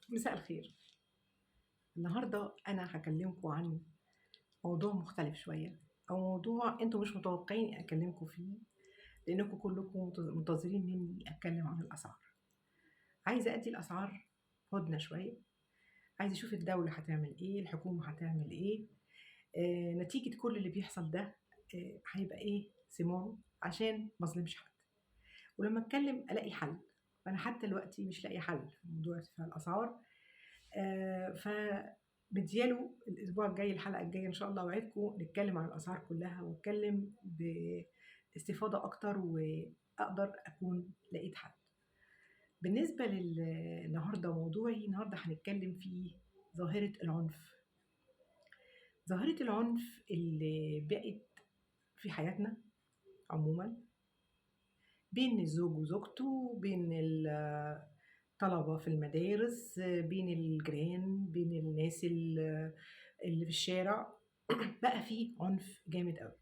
مساء الخير. النهاردة أنا هكلمكم عن موضوع مختلف شوية، أو موضوع أنتوا مش متوقعين أكلمكم فيه، لأنكم كلكم منتظرين مني أتكلم عن الأسعار. عايزة أدي الأسعار هدنة شوية، عايزة أشوف الدولة هتعمل إيه، الحكومة هتعمل إيه، نتيجة كل اللي بيحصل ده هيبقى إيه ثماره، عشان مظلمش حد، ولما أتكلم ألاقي حل. فأنا حتى دلوقتي مش لاقي حل في موضوع ارتفاع الأسعار. فمدياله الاسبوع الجاي، الحلقه الجايه ان شاء الله اوعدكم نتكلم عن الاسعار كلها، واتكلم باستفاضه اكتر، واقدر اكون لقيت حل. بالنسبه للنهارده، موضوعي النهارده هنتكلم في ظاهره العنف. ظاهره العنف اللي بقت في حياتنا عموما، بين الزوج وزوجته، بين الطلبة في المدارس، بين الجيران، بين الناس اللي في الشارع. بقى فيه عنف جامد قوي.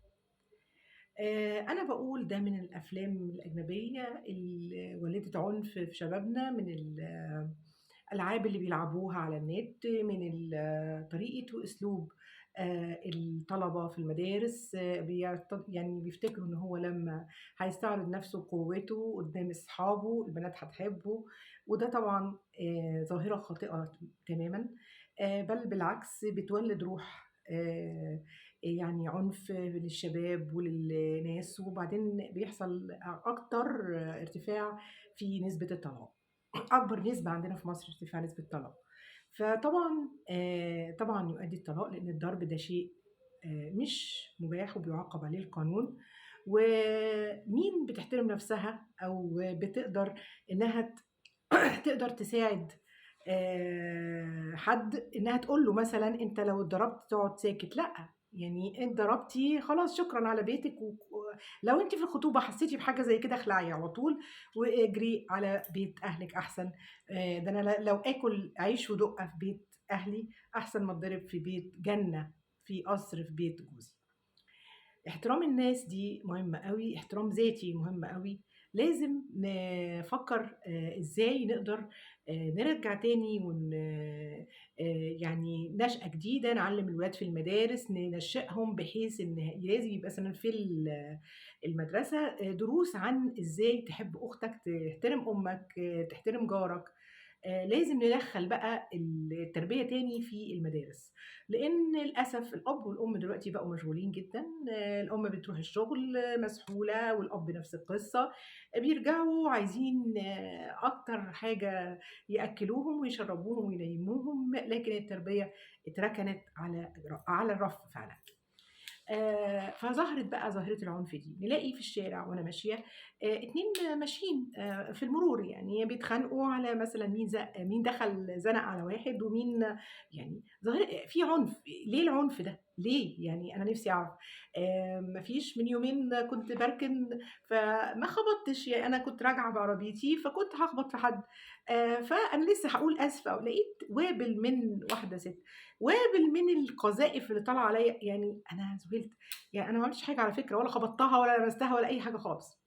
أنا بقول ده من الأفلام الأجنبية اللي ولدت عنف في شبابنا، من الألعاب اللي بيلعبوها على النت، من طريقة وأسلوب الطلبة في المدارس. يعني بيفتكروا إن هو لما هيستعرض نفسه بقوته قدام أصحابه البنات هتحبه، وده طبعا ظاهرة خاطئة تماما. بل بالعكس بتولد روح يعني عنف للشباب وللناس، وبعدين بيحصل أكتر ارتفاع في نسبة الطلاق. أكبر نسبة عندنا في مصر ارتفاع نسبة الطلاق. فطبعا طبعا يؤدي الطلاق، لأن الضرب ده شيء مش مباح وبيعاقب عليه القانون. ومين بتحترم نفسها أو بتقدر إنها تقدر تساعد حد إنها تقول له مثلا أنت لو اتضربت تقعد ساكت؟ لأ، يعني انت ضربتي خلاص شكرا على بيتك. لو انت في الخطوبة حسيتي بحاجة زي كده اخلعي على طول واجري على بيت اهلك احسن. ده انا لو اكل عيش ودقة في بيت اهلي احسن ما اتضرب في بيت جنة، في قصر، في بيت جوزي. احترام الناس دي مهمة قوي، احترام ذاتي مهم قوي. لازم نفكر ازاي نقدر نرجع تاني ون يعني نشأة جديدة، نعلم الولاد في المدارس، ننشئهم بحيث ان لازم يبقى مثلا في المدرسة دروس عن ازاي تحب اختك، تحترم امك، تحترم جارك. لازم ندخل بقى التربية تاني في المدارس، لأن للأسف الأب والأم دلوقتي بقوا مشغولين جدا. الأم بتروح الشغل مسحولة، والأب نفس القصة، بيرجعوا عايزين أكتر حاجة يأكلوهم ويشربوهم وينيموهم، لكن التربية اتركنت على الرف فعلا. فظهرت بقى ظاهرة العنف دي، نلاقي في الشارع وأنا ماشية اتنين ماشيين في المرور، يعني بيتخانقوا على مثلا مين دخل زنق على واحد، ومين يعني ظاهر في عنف. ليه العنف ده؟ ليه؟ يعني أنا نفسي أعرف. مفيش من يومين كنت بركن فما خبطتش، يعني أنا كنت راجعة بعربيتي فكنت هخبط في حد. فأنا لسه هقول آسفة، ولقيت وابل من واحدة ست، وابل من القذائف اللي طالعه عليا. يعني انا ذهلت، يعني انا ما عملتش حاجه على فكره، ولا خبطتها ولا لمستها ولا اي حاجه خالص.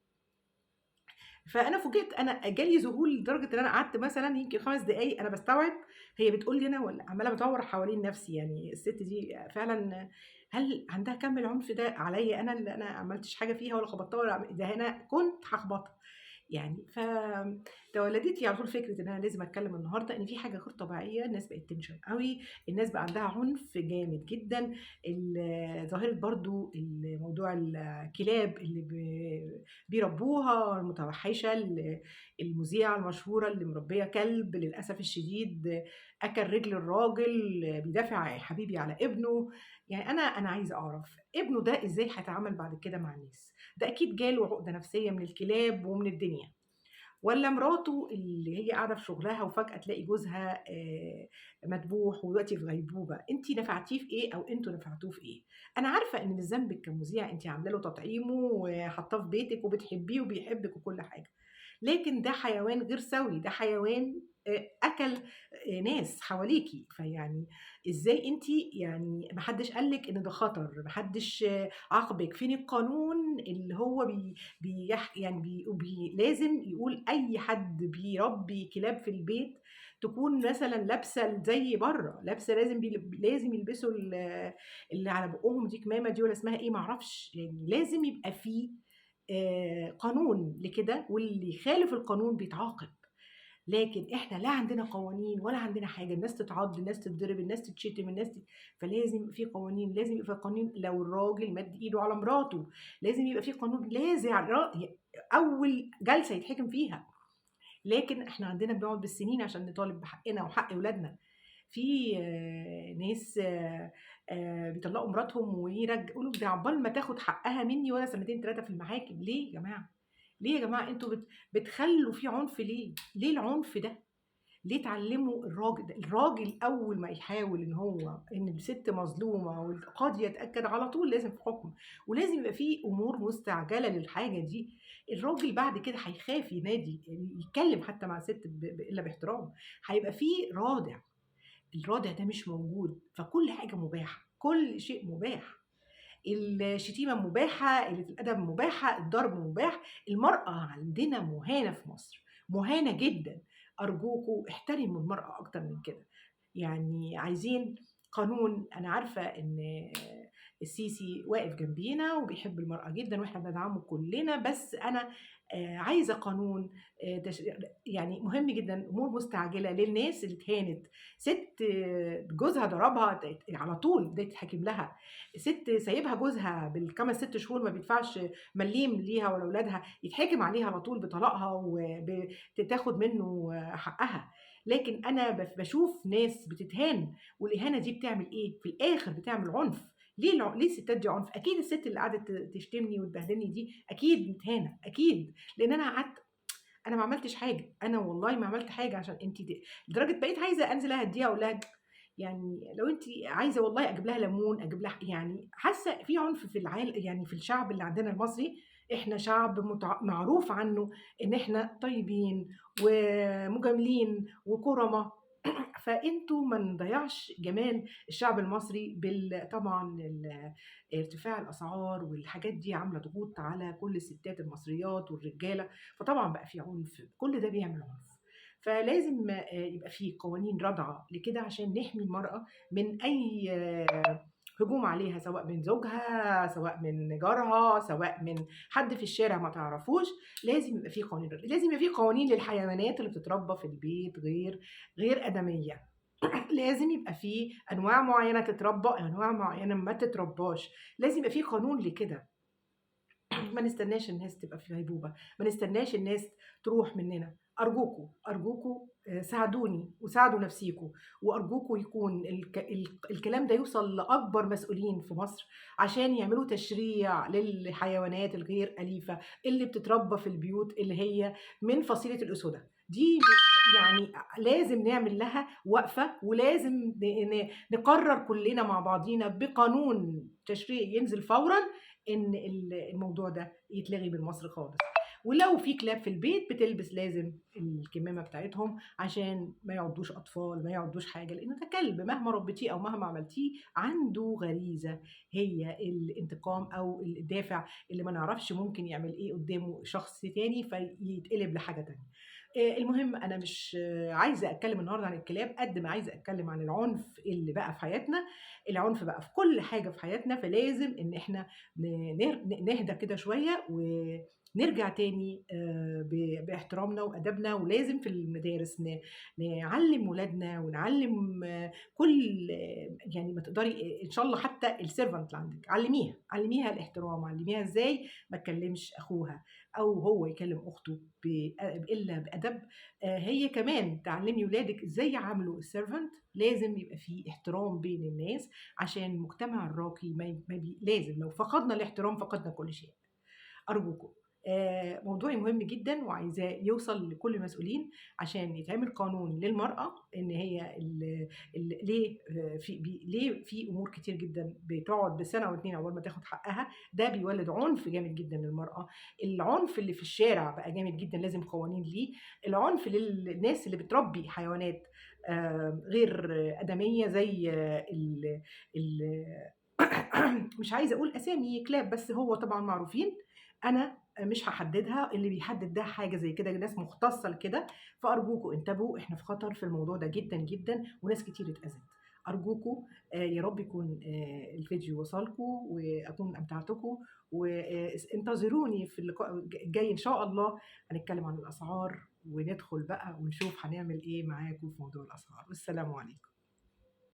فانا فوجئت، انا جالي ذهول لدرجه ان انا قعدت مثلا يمكن 5 دقايق انا بستوعب هي بتقول لي انا، ولا عماله بدور حوالين نفسي. يعني الست دي فعلا هل عندها كم العنف ده عليا انا، اللي انا عملتش حاجه فيها ولا خبطتها ده انا كنت هخبطها؟ يعني تولدت لي على طول فكره ان انا لازم اتكلم النهارده ان في حاجه غير طبيعيه. الناس بقت تنشن قوي، الناس بقى عندها عنف جامد جدا. ظاهره برضو الموضوع الكلاب اللي بيربوها المتوحشه، المذيعه المشهوره اللي مربيه كلب للاسف الشديد اكل رجل الراجل بيدافع يا حبيبي على ابنه. يعني انا عايزه اعرف ابنه ده ازاي هيتعامل بعد كده مع الناس؟ ده اكيد جاله عقده نفسيه من الكلاب ومن الدنيا. ولا مراته اللي هي قاعده في شغلها وفجاه تلاقي جوزها مذبوح ودلوقتي في غيبوبه، انت نفعتيه في ايه او انتوا نفعتوه في ايه؟ انا عارفه ان مش ذنبك كمذيع، انت عامله له تطعيمه وحاطاه في بيتك وبتحبيه وبيحبك وكل حاجه، لكن ده حيوان غير سوي، ده حيوان اكل ناس حواليكي. فيعني ازاي انت، يعني محدش قالك ان ده خطر، محدش عاقبك؟ فين القانون اللي هو يعني لازم يقول اي حد بيربي كلاب في البيت تكون مثلًا لابسة زي برّه، لابسة لازم يلبسوا اللي على بُقّهم دي كمامة دي والّا اسمها إيه ما أعرفش، يعني لازم يبقى في قانون لكده، واللي يخالف القانون بيتعاقب. لكن إحنا لا عندنا قوانين ولا عندنا حاجة، الناس تتعض، الناس تتضرب، الناس تتشتم، فلازم يبقى في قوانين، لازم يبقى في قانون لو الراجل مَد إيده على مراته، لازم يبقى في قانون لازع أول جلسة يتحكم فيها. لكن إحنا عندنا بنقعد بالسنين عشان نطالب بحقنا وحق ولادنا. في ناس بيطلّقوا مراتهم يقولوا ده عقبال ما تاخد حقها منّي وأنا سنتين 3 في المحاكم، ليه يا جماعة؟ ليه يا جماعة أنتم بتخلّوا في عنف ليه؟ ليه العنف ده؟ ليه تعلّموا الراجل أول ما يحاول إن الست مظلومة والقاضي يتأكد على طول لازم في حكم، ولازم يبقى في أمور مستعجلة للحاجة دي، الراجل بعد كده هيخاف ينادي يتكلم حتى مع الست إلا باحترام، هيبقى في رادع. الرادع ده مش موجود، فكل حاجة مباحة، كل شيء مباح، الشتيمة مباحة، قلة الأدب مباحة، الضرب مباح، المرأة عندنا مُهانة في مصر، مُهانة جدًا، أرجوكم احترموا المرأة أكتر من كده، يعني عايزين قانون. أنا عارفة إن السيسي واقف جنبينا وبيحب المرأة جدًا وإحنا بندعمه كلنا، بس أنا عايزة قانون تش يعني مهم جدًا، أمور مستعجلة للناس اللي اتهانت، ست جوزها ضربها على طول ده يتحاكم لها، ست سايبها جوزها بال5، 6 شهور ما بيدفعش مليم ليها ولا ولادها، يتحاكم عليها على طول بطلاقها تاخد منه حقها. لكن أنا باشوف ناس بتتهان والإهانة دي بتعمل إيه؟ في الآخر بتعمل عنف. ليه الستات دي عنف؟ أكيد الست اللي قعدت تشتمني وتبهدلني دي أكيد متهانة، أكيد، لإن أنا ما عملتش حاجة، أنا والله ما عملت حاجة عشان أنتِ لدرجة بقيت عايزة أنزل أهدّيها أقول لها يعني لو أنتِ عايزة والله أجيب لها ليمون، أجيب لها يعني حاسة في عنف في يعني في الشعب اللي عندنا المصري، إحنا شعب معروف عنه إن إحنا طيبين ومجاملين وكُرما، فأنتم ما نضيّعش جمال الشعب المصري طبعًا ارتفاع الأسعار والحاجات دي عاملة ضغوط على كل الستات المصريات والرجالة، فطبعًا بقى في عنف، كل ده بيعمل عنف. فلازم يبقى في قوانين رادعة لكده عشان نحمي المرأة من أي هجوم عليها سواء من زوجها، سواء من جارها، سواء من حد في الشارع ما تعرفوش، لازم يبقى في قوانين، لازم يبقى في قوانين للحيوانات اللي بتتربى في البيت غير آدمية. لازم يبقى في أنواع معيّنة تتربى، أنواع معيّنة ما تترباش، لازم يبقى في قانون لكده. ما نستناش الناس تبقى في غيبوبة، ما نستناش الناس تروح مننا، أرجوكم، أرجوكم ساعدوني وساعدوا نفسيكم، وأرجوكم يكون الكلام ده يوصل لأكبر مسؤولين في مصر، عشان يعملوا تشريع للحيوانات الغير أليفة اللي بتتربى في البيوت اللي هي من فصيلة الأسودة، دي يعني لازم نعمل لها وقفة، ولازم نقرر كلنا مع بعضينا بقانون تشريعي ينزل فورًا إن الموضوع ده يتلغي من مصر خالص. ولو في كلاب في البيت بتلبس لازم الكمامة بتاعتهم عشان ما يعضّوش أطفال، ما يعضّوش حاجة، لإنه ده كلب مهما ربيتيه أو مهما عملتيه عنده غريزة هي الانتقام أو الدافع اللي ما نعرفش ممكن يعمل إيه قدّامه شخص تاني فيتقلب لحاجة تانية. المهم أنا مش عايزة أتكلم النهارده عن الكلاب قد ما عايزة أتكلم عن العنف اللي بقى في حياتنا، العنف بقى في كل حاجة في حياتنا، فلازم إن إحنا نهدى كده شوية ونرجع تاني باحترامنا وأدبنا، ولازم في المدارس نعلّم ولادنا ونعلّم كل يعني ما تقدري إن شاء الله حتى الservant اللي عندِك علّميها الاحترام، علّميها إزاي ما تكلمش أخوها أو هو يكلم أخته إلا بأدب، هي كمان تعلّمي ولادِك إزاي يعاملوا الservant، لازم يبقى في احترام بين الناس عشان المجتمع الراقي ما ي ما بي لازم لو فقدنا الاحترام فقدنا كل شيء. أرجوكم. موضوعي مهم جدًا وعايزاه يوصل لكل المسؤولين عشان يتعمل قانون للمرأة إن هي ليه ليه في أمور كتير جدًا بتقعد بسنة و2 عقبال ما تاخد حقها، ده بيولد عنف جامد جدًا للمرأة، العنف اللي في الشارع بقى جامد جدًا لازم قوانين ليه، العنف للناس اللي بتربي حيوانات غير آدمية زي ال مش عايزة أقول أسامي كلاب بس هو طبعًا معروفين، أنا مش هاحددها، اللي بيحدد ده حاجة زي كده ناس مختصة لكده، فأرجوكم انتبهوا، إحنا في خطر في الموضوع ده جدًا، جدًا، وناس كتير اتأذت. أرجوكم يا رب يكون الفيديو وصلكم وأكون أمتعتكم، انتظروني في اللقاء الجاي إن شاء الله، هنتكلم عن الأسعار وندخل بقى ونشوف هنعمل إيه معاكم في موضوع الأسعار، والسلام عليكم.